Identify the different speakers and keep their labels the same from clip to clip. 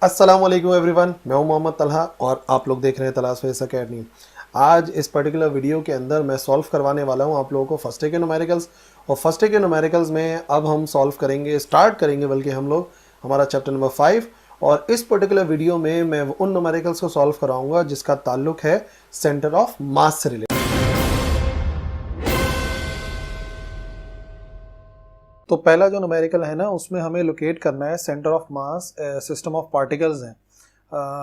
Speaker 1: अस्सलाम वालेकुम एवरीवन, मैं हूं मोहम्मद तलहा और आप लोग देख रहे हैं तलाश फेस अकेडमी। आज इस पर्टिकुलर वीडियो के अंदर मैं सॉल्व करवाने वाला हूं आप लोगों को फर्स्ट डे के न्यूमेरिकल्स। और फर्स्ट डे के न्यूमेरिकल्स में अब हम सॉल्व करेंगे, स्टार्ट करेंगे बल्कि हम लोग हमारा चैप्टर नंबर 5। और इस पर्टिकुलर वीडियो में मैं उन न्यूमेरिकल्स को सॉल्व कराऊंगा जिसका ताल्लुक है सेंटर ऑफ मास से रिलेटेड। तो पहला जो न्यूमेरिकल है ना, उसमें हमें लोकेट करना है centre of mass system of particles हैं।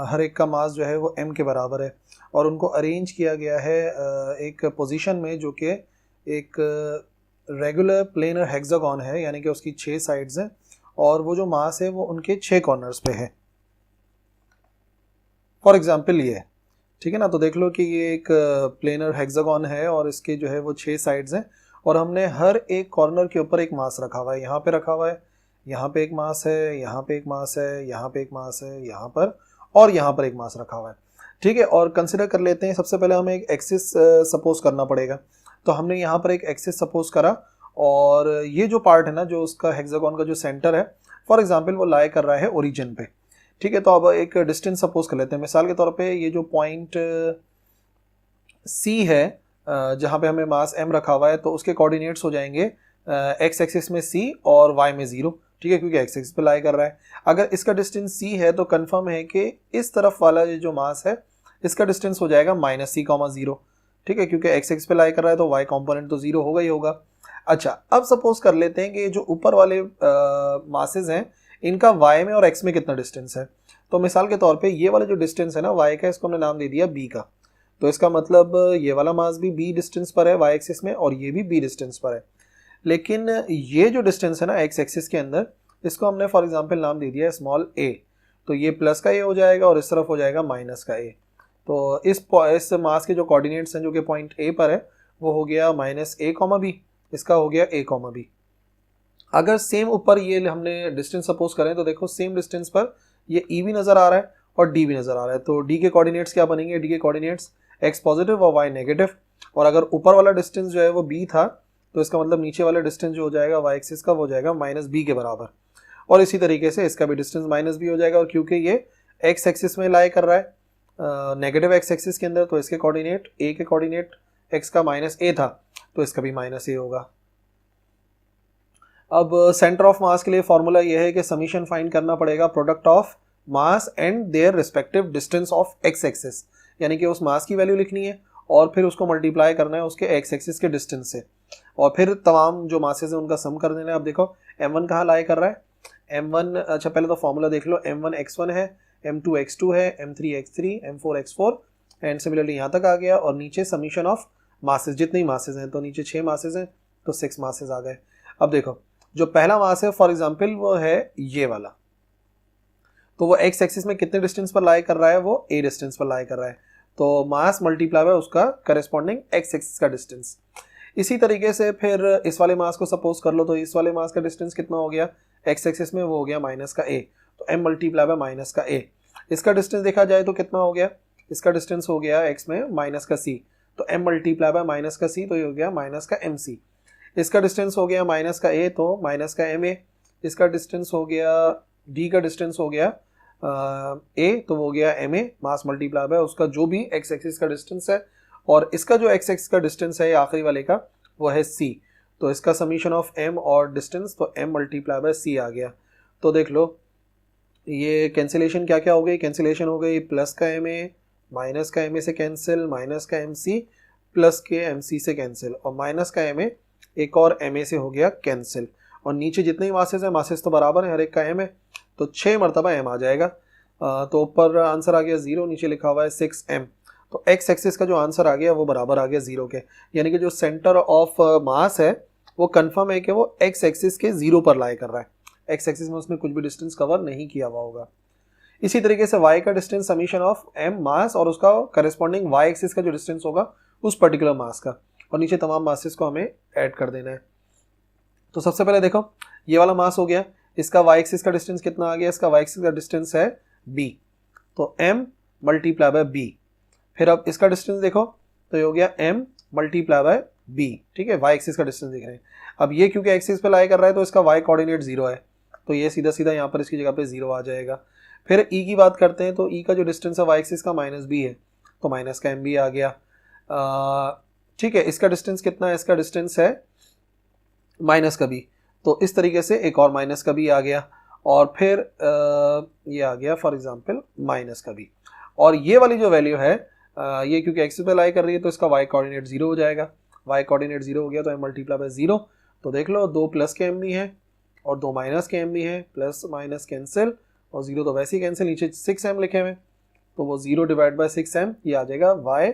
Speaker 1: हर एक का मास जो है वो m के बराबर है और उनको अरेंज किया गया है एक पोजीशन में जो कि एक रेगुलर प्लेनर हेक्सागन है, यानी कि उसकी 6 साइड्स हैं और वो जो मास है वो उनके 6 कॉर्नर्स पे है। फॉर एग्जांपल ये, ठीक है ना, तो देख लो कि ये एक प्लेनर हेक्सागन है और इसके जो है वो 6 साइड्स हैं और हमने हर एक कॉर्नर के ऊपर एक मास रखा हुआ है। यहाँ पे रखा हुआ है, यहाँ पे एक मास है, यहाँ पे एक मास है, यहाँ पे एक मास है, यहाँ पर और यहाँ पर एक मास रखा हुआ है। ठीक है, और कंसिडर कर लेते हैं। सबसे पहले हमें एक एक्सिस सपोज करना पड़ेगा। तो हमने यहाँ पर एक एक्सिस सपोज करा और ये जो पार्ट है ना, जो उसका हेक्सागन का जो सेंटर है, फॉर एग्जाम्पल वो लाई कर रहा है ओरिजिन पे। ठीक है, तो अब एक डिस्टेंस सपोज कर लेते हैं। मिसाल के तौर पे ये जो पॉइंट सी है जहाँ पे हमें मास m रखा हुआ है, तो उसके कोऑर्डिनेट्स हो जाएंगे x एक्सिस में c और y में 0। ठीक है, क्योंकि x एक्सिस पे लाई कर रहा है। अगर इसका डिस्टेंस c है तो कंफर्म है कि इस तरफ वाला ये जो मास है इसका डिस्टेंस हो जाएगा -c,0। ठीक है, क्योंकि x एक्सिस पे लाई कर रहा है तो y कंपोनेंट तो 0 होगा ही होगा। अच्छा, अब सपोज कर लेते हैं कि जो ऊपर वाले मासेज हैं इनका y में और x में कितना डिस्टेंस है। तो मिसाल के तौर पे ये वाला जो डिस्टेंस है ना y का, इसको हमने नाम दे दिया b का। तो इसका मतलब ये वाला मास भी b डिस्टेंस पर है y एक्सिस में और ये भी b डिस्टेंस पर है। लेकिन ये जो डिस्टेंस है ना x एक्सिस के अंदर, इसको हमने फॉर एग्जांपल नाम दे दिया है स्मॉल a। तो ये प्लस का a हो जाएगा और इस तरफ हो जाएगा माइनस का a। तो इस मास के जो कोऑर्डिनेट्स हैं जो कि पॉइंट a पर है वो हो गया -a,b, इसका हो गया a,b। अगर सेम ऊपर ये हमने डिस्टेंस सपोज करें तो देखो सेम डिस्टेंस पर ये e भी नजर आ रहा है और d भी नजर आ रहा है। तो d के कोऑर्डिनेट्स क्या बनेंगे? d के कोऑर्डिनेट्स x पॉजिटिव और y नेगेटिव। और अगर ऊपर वाला डिस्टेंस जो है वो b था तो इसका मतलब नीचे वाला डिस्टेंस जो हो जाएगा y एक्सिस का वो हो जाएगा -b के बराबर। और इसी तरीके से इसका भी डिस्टेंस -b हो जाएगा। और क्योंकि ये x एक्सिस में लाई कर रहा है नेगेटिव x एक्सिस के अंदर, तो इसके कोऑर्डिनेट a के कोऑर्डिनेट x का -a था तो इसका भी -a होगा। अब सेंटर ऑफ मास के लिए फॉर्मूला यह है कि समीशन फाइंड करना पड़ेगा product of mass and their respective distance of x axis, यानी कि उस मास की वैल्यू लिखनी है और फिर उसको मल्टीप्लाई करना है उसके एक्स एक्सिस के डिस्टेंस से और फिर तमाम जो मासेस हैं उनका सम कर देना है। अब देखो m1 कहाँ लाई कर रहा है? m1, अच्छा पहले तो फॉर्मूला देख लो। m1 x1 है, m2 x2 है, m3 x3, m4 x4 and similarly यहाँ तक आ गया। और नीचे समीशन ऑफ मासेस, जितने ही मासेस हैं, तो नीचे 6 मासेस हैं तो 6 मासेस आ गए। अब देखो जो पहला मास है फॉर एग्जांपल वो है ये वाला, तो वो x एक्सिस में कितने डिस्टेंस पर लाई कर रहा है? वो a डिस्टेंस पर लाई कर रहा है। तो मास मल्टीप्लाई है उसका करस्पॉन्डिंग x एक्सिस का डिस्टेंस। इसी तरीके से फिर इस वाले मास को सपोज कर लो, तो इस वाले मास का डिस्टेंस कितना हो गया x एक्सिस में? वो हो गया माइनस का a, तो m मल्टीप्लाई बाय माइनस का a। इसका डिस्टेंस देखा जाए तो कितना हो गया? इसका डिस्टेंस हो गया x में माइनस का c, तो m मल्टीप्लाई बाय माइनस का c, तो ये हो गया माइनस का mc। इसका डिस्टेंस हो गया माइनस का a, तो माइनस का ma। इसका डिस्टेंस हो गया d का डिस्टेंस हो गया a, तो वो हो गया ma, मास मल्टीप्लाई बाय उसका जो भी x एक्सिस का डिस्टेंस है। और इसका जो x एक्सिस का डिस्टेंस है आखिरी वाले का वो है c, तो इसका समीशन ऑफ m और डिस्टेंस, तो m मल्टीप्लाई बाय c आ गया। तो देख लो ये कैंसिलेशन क्या क्या हो गई? कैंसिलेशन हो गई प्लस का ma, माइनस का ma से कैंसिल, माइनस का mc, प्लस के mc से कैंसिल और माइनस का ma एक और ma से हो गया कैंसिल। और नीचे जितने ही मासेस हैं, मासेस तो बराबर हैं, हर एक का m है, तो 6 मरतबा m आ जाएगा। तो ऊपर आंसर आ गया 0, नीचे लिखा हुआ है 6m। तो x एक्सिस का जो आंसर आ गया वो बराबर आ गया 0 के, यानी कि जो सेंटर ऑफ मास है वो कंफर्म है कि वो x एक्सिस के 0 पर लाई कर रहा है। x एक्सिस में उसने कुछ भी डिस्टेंस कवर नहीं किया हुआ होगा। इसी तरीके से y का डिस्टेंस समीशन ऑफ m मास और उसका करस्पॉन्डिंग y एक्सिस का जो डिस्टेंस होगा उस पर्टिकुलर मास का, और नीचे तमाम मासेस को हमें ऐड कर देना है। तो सबसे पहले देखो ये वाला मास हो गया, इसका y एक्सिस का डिस्टेंस कितना आ गया? इसका y एक्सिस का डिस्टेंस है b, तो m मल्टीप्लाई बाय b। फिर अब इसका डिस्टेंस देखो तो ये हो गया m मल्टीप्लाई बाय b। ठीक है, y एक्सिस का डिस्टेंस दिख रहे हैं। अब ये क्योंकि एक्सिस पे लाई कर रहा है तो इसका y कोऑर्डिनेट 0 है, तो ये सीधा सीधा यहाँ पर इसकी जगह पे 0 आ जाएगा। फिर ई की बात करते हैं, तो ई का जो डिस्टेंस है वाई एक्सिस का माइनस बी है, तो माइनस का एम बी आ गया। ठीक है, इसका डिस्टेंस कितना है, इसका डिस्टेंस है माइनस का बी, तो इस तरीके से एक और माइनस का बी आ गया, और फिर ये आ गया फॉर एग्जांपल माइनस का बी। और ये वाली जो वैल्यू है ये क्योंकि एक्सिस पे लाई कर रही है तो इसका वाई कोऑर्डिनेट 0 हो जाएगा। वाई कोऑर्डिनेट 0 हो गया तो एम मल्टीप्लाई बाय 0, तो देख लो 2 प्लस के एम बी है और 2 माइनस के एम बी है, प्लस माइनस कैंसिल और 0 तो वैसे ही कैंसिल, नीचे 6 एम लिखे हुए, तो वो 0 डिवाइड बाय 6 एम, ये आ जाएगा वाई।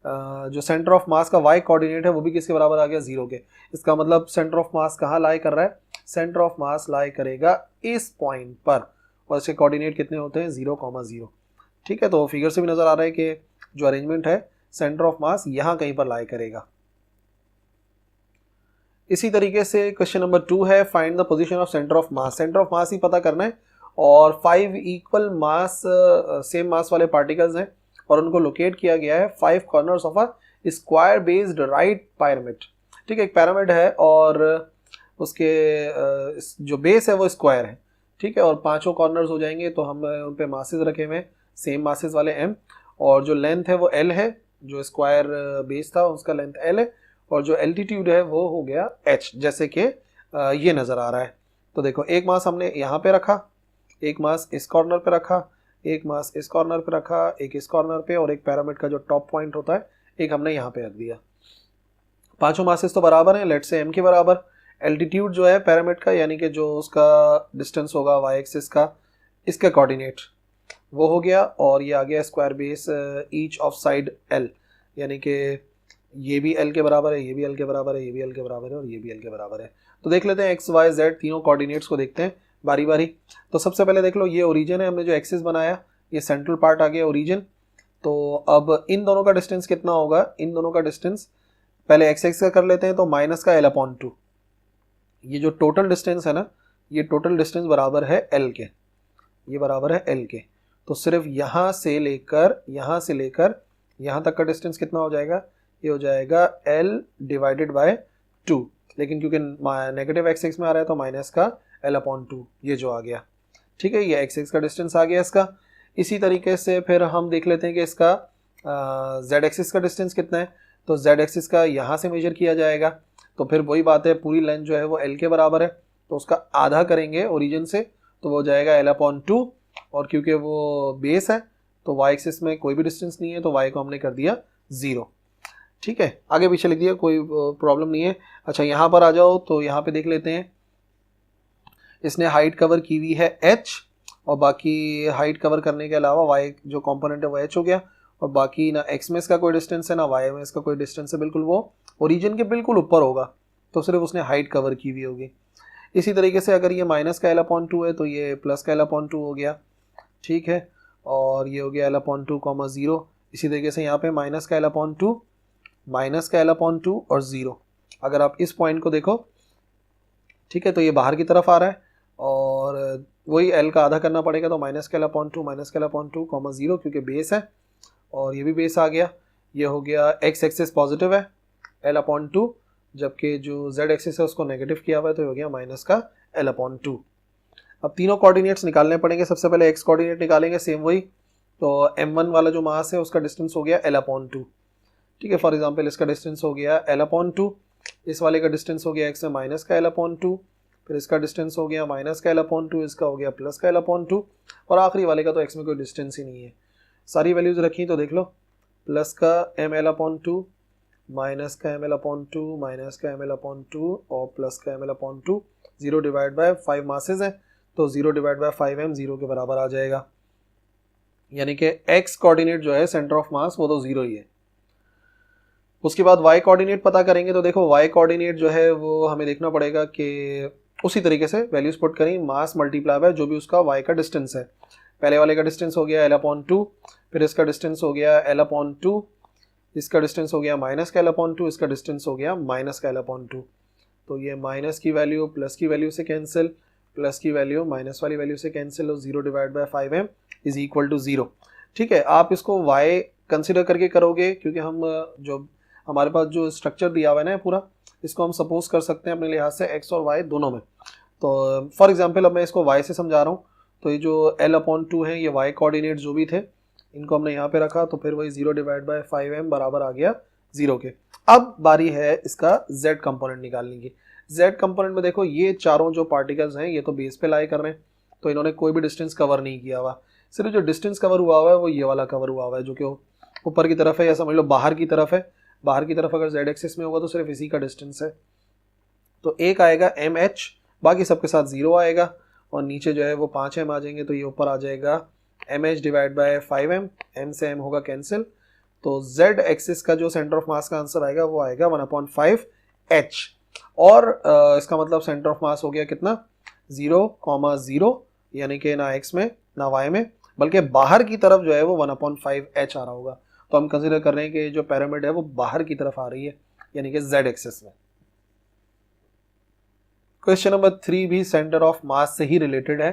Speaker 1: जो सेंटर ऑफ मास का वाई कोऑर्डिनेट है वो भी किसके बराबर आ गया, 0 के। इसका मतलब सेंटर ऑफ मास कहाँ लाई कर रहा है, सेंटर ऑफ मास लाई करेगा इस पॉइंट पर, और इसके कोऑर्डिनेट कितने होते हैं, 0,0। ठीक है, तो फिगर से भी नजर आ रहा है कि जो अरेंजमेंट है सेंटर ऑफ मास यहां कहीं पर लाई करेगा। इसी तरीके से क्वेश्चन नंबर 2 है, find the position of centre of mass. Centre of mass ही पता करना है, और 5 इक्वल मास सेम मास वाले पार्टिकल्स हैं और उनको लोकेट किया गया है 5 corners of a square based right pyramid. ठीक है, एक पिरामिड है और उसके जो बेस है वो स्क्वायर है। ठीक है, और 5 कॉर्नर्स हो जाएंगे, तो हम उन पे मासेस रखे हुए हैं सेम मासेस वाले m, और जो लेंथ है वो l है, जो स्क्वायर बेस था उसका लेंथ l है, और जो एल्टीट्यूड है वो हो गया h, जैसे कि ये नज़र आ रहा है। तो देखो, एक मास हमने यहाँ पे रखा, एक मास इस कॉर्नर पे रखा, एक मास इस कॉर्नर पे रखा, एक इस कॉर्नर पे, और एक पिरामिड का जो टॉप पॉइंट होता है एक हमने यहाँ पे रख दिया। 5 मासेस तो बराबर हैं, लेट से m के बराबर। एल्टीट्यूड जो है पिरामिड का, यानी कि जो उसका डिस्टेंस होगा वाई एक्सिस का, इसका कोऑर्डिनेट वो हो गया, और ये आ गया square base each of side l, यानी कि ये भी l के बराबर है, ये भी l के बराबर है, ये भी l के बराबर है, और ये भी l के बराबर है। तो देख लेते हैं x y z तीनों कोऑर्डिनेट्स को देखते हैं बारी बारी। तो सबसे पहले देख लो, ये ओरिजिन है, हमने जो एक्सिस बनाया ये सेंट्रल पार्ट आ गया ओरिजिन। तो अब इन दोनों का डिस्टेंस कितना होगा, इन दोनों का डिस्टेंस पहले x एक्स का कर लेते हैं, तो माइनस का l/2। ये जो टोटल डिस्टेंस है ना, ये टोटल डिस्टेंस बराबर है l के, ये बराबर है l के। तो सिर्फ यहाँ से लेकर यहाँ तक का डिस्टेंस कितना हो जाएगा, ये हो जाएगा l डिवाइडेड बाय 2, लेकिन क्योंकि नेगेटिव एक्स एक्स में आ रहा है तो माइनस का l/2 ये जो आ गया। ठीक है, ये एक्स एक्स का डिस्टेंस आ गया इसका। इसी तरीके से फिर हम देख लेते हैं कि इसका z एक्सिस का डिस्टेंस कितना है, तो z एक्सिस का यहाँ से मेजर किया जाएगा, तो फिर वही बात है, पूरी लेंथ जो है वो l के बराबर है, तो उसका आधा करेंगे ओरिजिन से, तो वो हो जाएगा l/2, और क्योंकि वो बेस है तो y एक्सिस में कोई भी डिस्टेंस नहीं है, तो y को हमने कर दिया 0। ठीक है, आगे पीछे लिख दिया, कोई प्रॉब्लम नहीं है। अच्छा, यहाँ पर आ जाओ, तो यहाँ पे देख लेते हैं, इसने हाइट कवर की हुई है h, और बाकी हाइट कवर करने के अलावा y जो कंपोनेंट है वो h हो गया, और बाकी ना x में इसका कोई डिस्टेंस है ना y में इसका कोई डिस्टेंस है, बिल्कुल वो ओरिजिन के बिल्कुल ऊपर होगा, तो सिर्फ उसने हाइट कवर की हुई होगी। इसी तरीके से अगर ये माइनस का l/2 है तो ये प्लस का l/2 हो गया। ठीक है, और ये हो गया l/2, 0। इसी तरीके से यहाँ पे माइनस का l/2 और 0। अगर आप इस पॉइंट को देखो, ठीक है, तो ये बाहर की तरफ आ रहा है, और वही l का आधा करना पड़ेगा, तो माइनस का l/2, 0, क्योंकि बेस है, और ये भी बेस आ गया। ये हो गया x एक्सिस पॉजिटिव है l/2, जबकि जो z एक्सिस है उसको नेगेटिव किया हुआ है, तो हो गया माइनस का l/2। अब तीनों कोऑर्डिनेट्स निकालने पड़ेंगे। सबसे पहले x कोऑर्डिनेट निकालेंगे, सेम वही, तो m1 वाला जो मास है उसका डिस्टेंस हो गया l/2। ठीक है, फॉर एग्जांपल इसका डिस्टेंस हो गया l/2, इस वाले का डिस्टेंस हो गया x में माइनस का l/2, फिर इसका डिस्टेंस हो गया माइनस का l/2, इसका हो गया प्लस का l/2, और आखिरी वाले का तो x में कोई डिस्टेंस ही नहीं है। सारी वैल्यूज रखी तो देख लो, प्लस का ml/2, माइनस का ml/2, माइनस का ml/2, और प्लस का ml/2, 0 डिवाइड बाय 5 मासेस है, तो 0 डिवाइड बाय 5m 0 के बराबर आ जाएगा, यानी कि x कोऑर्डिनेट जो है सेंटर ऑफ मास वो तो 0 ही है। उसके बाद y कोऑर्डिनेट पता करेंगे, तो देखो y कोऑर्डिनेट जो है वो हमें देखना पड़ेगा कि उसी तरीके से वैल्यूज पुट करें, मास मल्टीप्लाई बाय जो भी उसका y का डिस्टेंस है। पहले वाले का डिस्टेंस हो गया l/2, फिर इसका डिस्टेंस हो गया l/2, इसका डिस्टेंस हो गया माइनस का l/2, इसका डिस्टेंस हो गया माइनस का l/2। तो ये माइनस की वैल्यू प्लस की वैल्यू से कैंसिल, प्लस की वैल्यू माइनस वाली वैल्यू से कैंसिल, और 0 divide by 5m is equal to 0। ठीक है, आप इसको y कंसिडर करके करोगे, क्योंकि हम जो हमारे पास जो स्ट्रक्चर दिया हुआ है ना पूरा, इसको हम सपोज कर सकते हैं अपने लिहाज से x और y दोनों में। तो फॉर एग्जांपल अब मैं इसको y से समझा रहा हूँ, तो ये जो L/2 है ये y कोऑर्डिनेट जो भी थे इनको हमने यहाँ पे रखा, तो फिर वही 0/5m बराबर आ गया 0 के। अब बारी है इसका z कंपोनेंट निकालने की। z कंपोनेंट में देखो ये चारों जो पार्टिकल्स हैं ये तो बेस पे लाई कर रहे हैं, तो इन्होंने कोई भी डिस्टेंस कवर नहीं किया हुआ, सिर्फ जो डिस्टेंस कवर हुआ हुआ है वो ये वाला कवर हुआ हुआ है जो कि ऊपर की तरफ है, या समझ लो बाहर की तरफ है। बाहर की तरफ अगर z एक्सिस में होगा तो सिर्फ इसी का डिस्टेंस है, तो एक आएगा mh, बाकी सबके साथ 0 आएगा, और नीचे जो है वो 5m आ जाएंगे, तो ये ऊपर आ जाएगा mh/5m, m से m होगा कैंसिल, तो z एक्सिस का जो सेंटर ऑफ मास का आंसर आएगा वो आएगा 1/5h। और इसका मतलब सेंटर ऑफ मास हो गया कितना 0,0, यानी कि ना x में ना y में, बल्कि बाहर की तरफ जो है वो 1/5h आ रहा होगा। तो हम कंसीडर कर रहे हैं कि जो पिरामिड है वो बाहर की तरफ आ रही है, यानी कि z एक्सिस में। क्वेश्चन नंबर 3 भी सेंटर ऑफ मास से ही रिलेटेड है।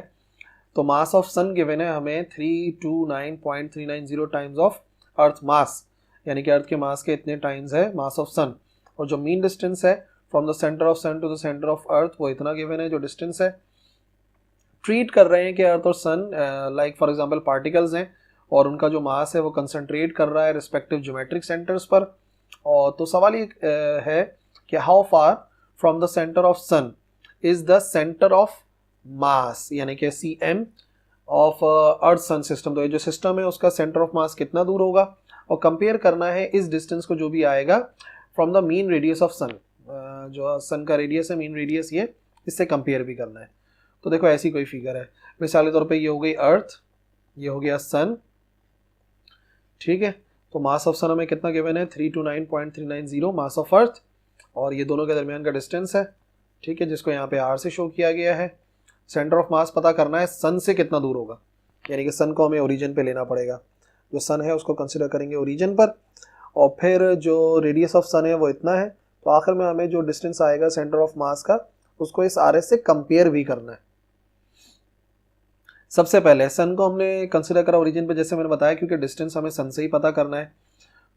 Speaker 1: तो मास ऑफ सन गिवन है हमें 329.390 टाइम्स ऑफ अर्थ मास, यानी कि अर्थ के मास के इतने टाइम्स है मास ऑफ सन, और जो मीन डिस्टेंस है from the centre of sun to the centre of earth वो इतना गिवन है जो डिस्टेंस है। ट्रीट कर रहे हैं कि अर्थ और सन लाइक फॉर एग्जांपल पार्टिकल्स हैं, और उनका जो मास है वो कंसंट्रेट कर रहा है रिस्पेक्टिव ज्योमेट्रिक सेंटर्स पर। और तो सवाल ये है कि how far from the centre of sun is the centre of mass, यानी कि cm of earth sun system. तो ये जो सिस्टम है उसका सेंटर ऑफ मास कितना दूर होगा, और कंपेयर करना है इस डिस्टेंस को जो भी आएगा from the mean radius of sun, जो सन का रेडियस है मीन रेडियस, ये इससे कंपेयर भी करना है। तो देखो ऐसी कोई फिगर है, मिसाल के तौर पे ये हो गई अर्थ, ये हो गया सन, ठीक है। तो मास ऑफ सन हमें कितना गिवन है 329.390 मास ऑफ अर्थ, और ये दोनों के दरमियान का डिस्टेंस है, ठीक है, जिसको यहाँ पे r से शो किया गया है। सेंटर ऑफ मास पता करना है सन से कितना दूर होगा, यानी कि सन को हमें ओरिजिन पे लेना पड़ेगा, जो सन है उसको कंसिडर करेंगे ओरिजिन पर, और फिर जो रेडियस ऑफ सन है वो इतना है, तो आखिर में हमें जो डिस्टेंस आएगा सेंटर ऑफ मास का उसको इस RS से कंपेयर भी करना है। सबसे पहले सन को हमने कंसिडर करा ओरिजिन पे, जैसे मैंने बताया, क्योंकि डिस्टेंस हमें सन से ही पता करना है।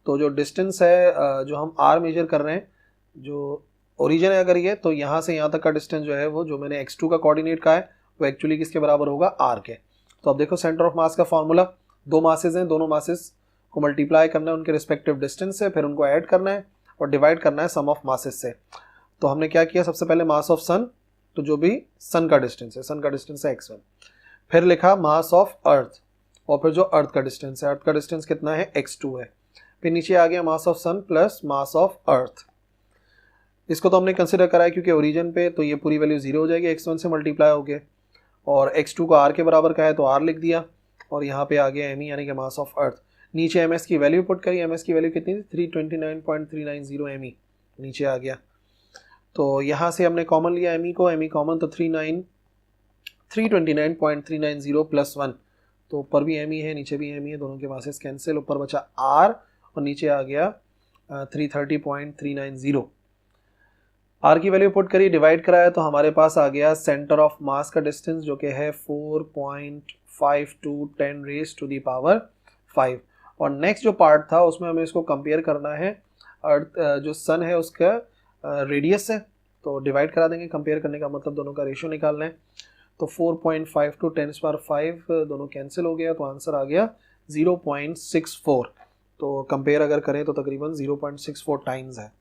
Speaker 1: तो जो डिस्टेंस है जो हम r मेजर कर रहे हैं, जो ओरिजिन है अगर ये, तो यहाँ से यहाँ तक का डिस्टेंस जो है वो जो मैंने x2 का कोऑर्डिनेट का है वो एक्चुअली किसके बराबर होगा r के। तो अब देखो सेंटर ऑफ मास का फॉर्मूला, दो मासेस हैं, दोनों मासेस को मल्टीप्लाई करना है उनके रिस्पेक्टिव डिस्टेंस से, फिर उनको ऐड करना है और डिवाइड करना है सम ऑफ मासेस से। तो हमने क्या किया, सबसे पहले मास ऑफ सन, तो जो भी सन का डिस्टेंस है, सन का डिस्टेंस है x1, फिर लिखा मास ऑफ अर्थ, और फिर जो अर्थ का डिस्टेंस है, अर्थ का डिस्टेंस कितना है x2 है, फिर नीचे आ गया mass of sun plus mass of earth. इसको तो हमने कंसिडर करा है क्योंकि ओरिजिन पे, तो ये पूरी वैल्यू 0 हो जाएगी, x1 से मल्टीप्लाई हो गया, और x2 को r के बराबर का है तो r लिख दिया, और यहाँ पे आ गया me यानी कि मास ऑफ अर्थ। नीचे ms की वैल्यू पुट करी, ms की वैल्यू कितनी थी 329.390 me नीचे आ गया। तो यहाँ से हमने कॉमन लिया me को, me कॉमन, तो 329.390 प्लस 1, तो ऊपर भी me है नीचे भी me है, दोनों के मासेस कैंसिल, ऊपर बचा r और नीचे आ गया 330.390। r की वैल्यू पुट करी, डिवाइड कराया, तो हमारे पास आ गया सेंटर ऑफ मास का डिस्टेंस जो कि है 4.52 10⁻⁵। और नेक्स्ट जो पार्ट था उसमें हमें इसको कंपेयर करना है अर्थ जो सन है उसका रेडियस है, तो डिवाइड करा देंगे, कंपेयर करने का मतलब दोनों का रेशियो निकालना है। तो 4.52 10⁻⁵ दोनों कैंसिल हो गया, तो आंसर आ गया 0.64। तो कंपेयर अगर करें तो तकरीबन 0.64 टाइम्स है।